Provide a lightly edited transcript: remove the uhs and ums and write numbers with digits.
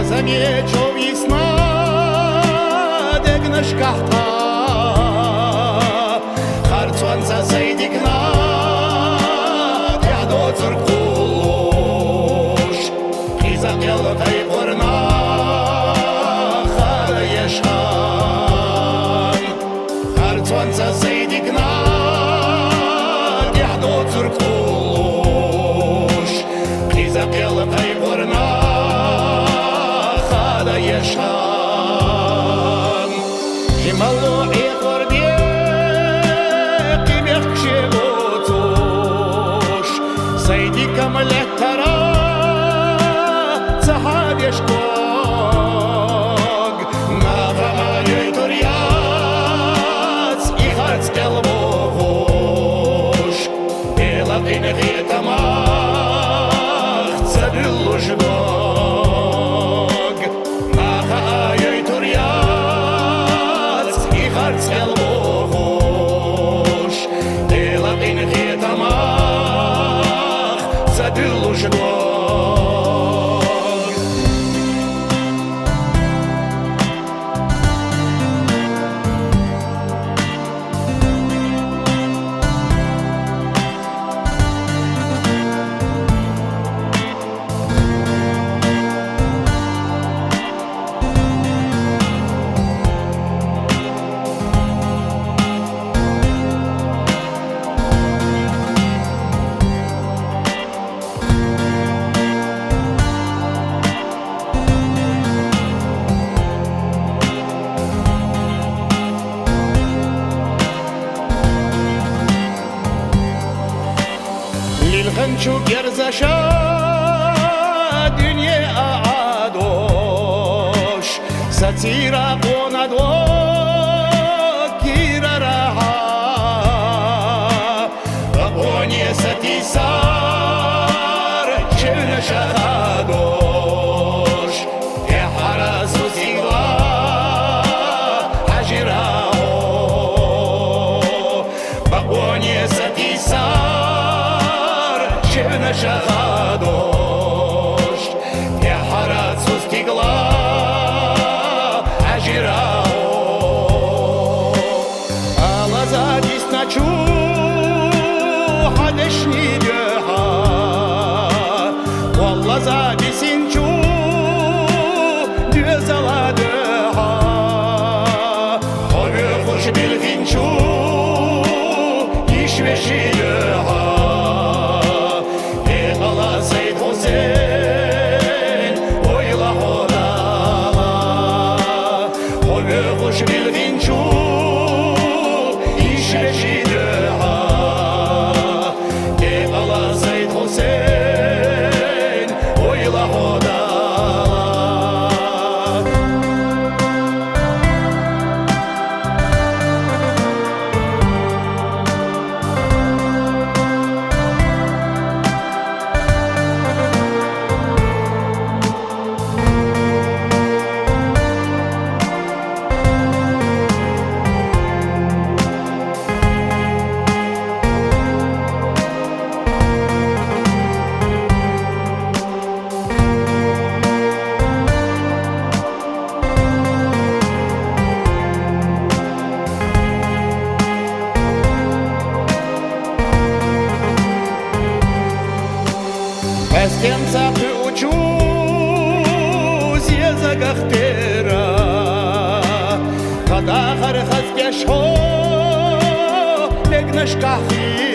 Замечу весна, дегнаш кахта, харцуанца сейдикна, дядо цуркулуш, изамел тайбурна, хаешхан, харцуанца сейдикна, дядо цуркулуш, изамел тайбурна. يشان جمالو إخور بيك بيخشي غوتوش سيدي كمال الترى صحاب يشكوك ما غما يترياس إخاц كالبوغوش إلا بين غيتماخ تسبيلو جبوك Лилханчу герзаша дünye aadosh Satira ponado kiraraha Babonye satisar çevne şahadosh Eharasu sigla hajirao Babonye satisar شهادوش يا حرات سوستيغلا أجراو على زادي سنачу حدشني جها والله زادي سنчу دزلا دها هو خوش بالفنчу يشوشي جها Пестенца приучусь языках тера Когда хархаз кешхо легнеш кахи